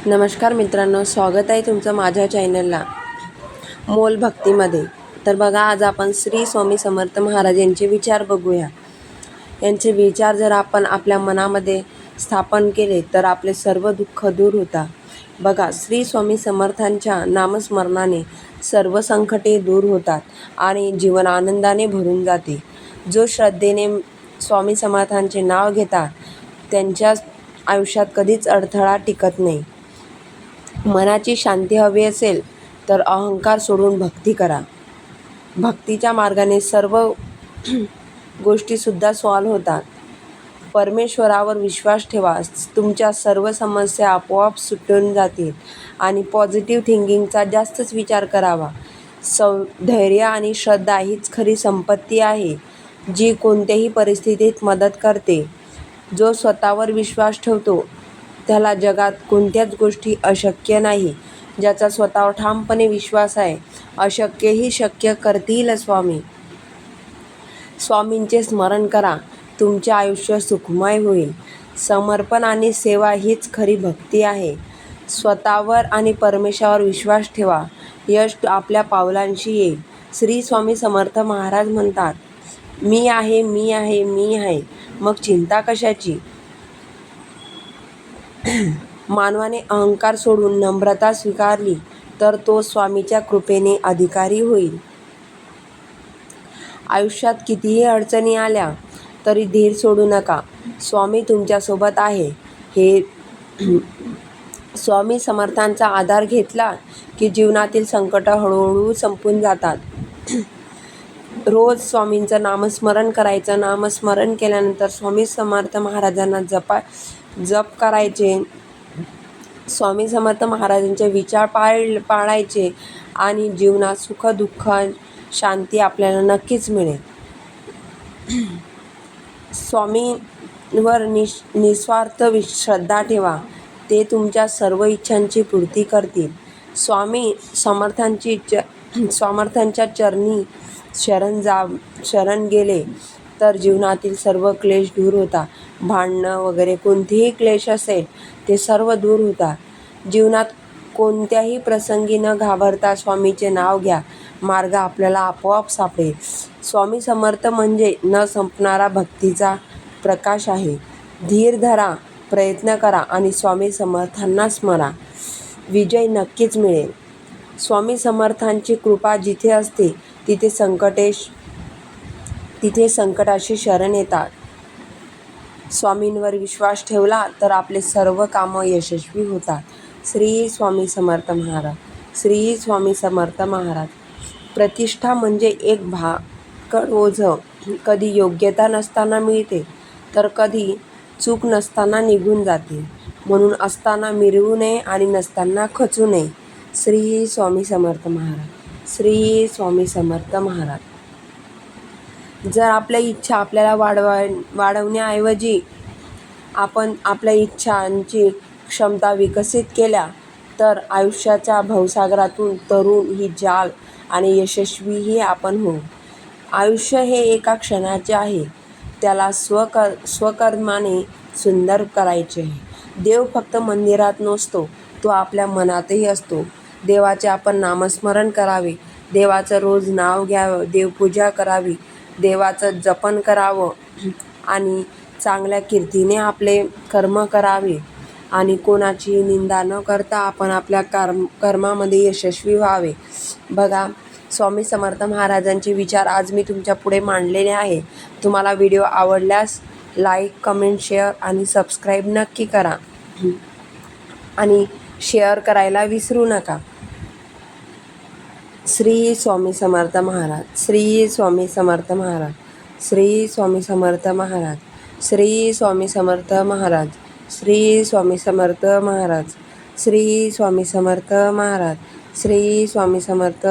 नमस्कार मित्रांनो, स्वागत आहे तुमचं माझ्या चॅनलला मोल भक्तीमध्ये. तर बघा, आज आपण श्री स्वामी समर्थ महाराज यांचे विचार बघूया. यांचे विचार जर आपण आपल्या मनामध्ये स्थापन केले तर आपले सर्व दुःख दूर होतात. बघा, श्री स्वामी समर्थांच्या नामस्मरणाने सर्व संकटे दूर होतात आणि जीवन आनंदाने भरून जाते. जो श्रद्धेने स्वामी समर्थांचे नाव घेतात त्यांच्या आयुष्यात कधीच अडथळा टिकत नाही. मनाची शांती हवी असेल तर अहंकार सोडून भक्ती करा. भक्तीच्या मार्गाने सर्व गोष्टीसुद्धा सॉल्व्ह होतात. परमेश्वरावर विश्वास ठेवा, तुमच्या सर्व समस्या आपोआप सुटून जातील आणि पॉझिटिव्ह थिंकिंगचा जास्तच विचार करावा. धैर्य आणि श्रद्धा हीच खरी संपत्ती आहे, जी कोणत्याही परिस्थितीत मदत करते. जो स्वतःवर विश्वास ठेवतो त्याला जगात कोणत्याच गोष्टी अशक्य नाही. ज्याचा स्वतःवर ठामपणे विश्वास आहे, अशक्यही शक्य करतील स्वामी. स्वामींचे स्मरण करा, तुमचे आयुष्य सुखमय होईल. समर्पण आणि सेवा हीच खरी भक्ती आहे. स्वतःवर आणि परमेश्वरावर विश्वास ठेवा, यश आपल्या पावलांशी येईल. श्री स्वामी समर्थ महाराज म्हणतात, मी आहे, मी आहे, मी आहे, मग चिंता कशाची. मानवाने अहंकार सोडून नम्रता स्वीकारली तर तो स्वामीच्या कृपेने अधिकारी होईल. आयुष्यात कितीही अडचणी आल्या तरी धीर सोडू नका. स्वामी तुमच्यासोबत आहे. हे स्वामी समर्थांचा आधार घेतला की जीवनातील संकट हळूहळू संपून जातात. रोज स्वामींचं नामस्मरण करायचं. नामस्मरण केल्यानंतर स्वामी समर्थ महाराजांना जप करायचे. स्वामी समर्थ महाराजांचे विचार पाळायचे आणि जीवनात सुख दुःख शांती आपल्याला नक्कीच मिळेल. स्वामींवर निस्वार्थ श्रद्धा ठेवा, ते तुमच्या सर्व इच्छांची पूर्ती करतील. स्वामी समर्थांच्या चरणी शरण गेले तर जीवनातील सर्व क्लेश दूर होतात. भांडणं वगैरे कोणतेही क्लेश असेल ते सर्व दूर होतात. जीवनात कोणत्याही प्रसंगी न घाबरता स्वामीचे नाव घ्या, मार्ग आपल्याला आपोआप सापडेल. स्वामी समर्थ म्हणजे न संपणारा भक्तीचा प्रकाश आहे. धीर धरा, प्रयत्न करा आणि स्वामी समर्थांना स्मरा, विजय नक्कीच मिळेल. स्वामी समर्थांची कृपा जिथे असते तिथे संकटाशी शरण येतात. स्वामींवर विश्वास ठेवला तर आपले सर्व कामं यशस्वी होतात. श्री स्वामी समर्थ महाराज. श्री स्वामी समर्थ महाराज. प्रतिष्ठा म्हणजे एक भाकड ओझं. कधी योग्यता नसताना मिळते तर कधी चूक नसताना निघून जाते. म्हणून असताना मिरवू नये आणि नसताना खचू नये. श्री स्वामी समर्थ महाराज. श्री स्वामी समर्थ महाराज. जर आपल्या इच्छा आपल्याला वाढवण्याऐवजी आपण आपल्या इच्छांची क्षमता विकसित केल्या तर आयुष्याच्या भवसागरातून तरुण ही जाल आणि यशस्वीही आपण होऊ. आयुष्य हे एका क्षणाचे आहे, त्याला स्वकर्माने सुंदर करायचे आहे. देव फक्त मंदिरात नसतो, तो आपल्या मनातही असतो. देवाचे आपण नामस्मरण करावे, देवाचं रोज नाव घ्यावं, देवपूजा करावी, देवाचं जपन करावं आणि चांगल्या कीर्तीने आपले कर्म करावे आणि कोणाची निंदा न करता आपण आपल्या कर्मामध्ये यशस्वी व्हावे. बघा, स्वामी समर्थ महाराजांचे विचार आज मी तुमच्या पुढे मांडलेले आहे. तुम्हाला व्हिडिओ आवडल्यास लाईक, कमेंट, शेअर आणि सबस्क्राईब नक्की करा आणि शेअर करायला विसरू नका. श्री स्वामी समर्थ महाराज. श्री स्वामी समर्थ महाराज. श्री स्वामी समर्थ महाराज. श्री स्वामी समर्थ महाराज. श्री स्वामी समर्थ महाराज. श्री स्वामी समर्थ महाराज. श्री स्वामी समर्थ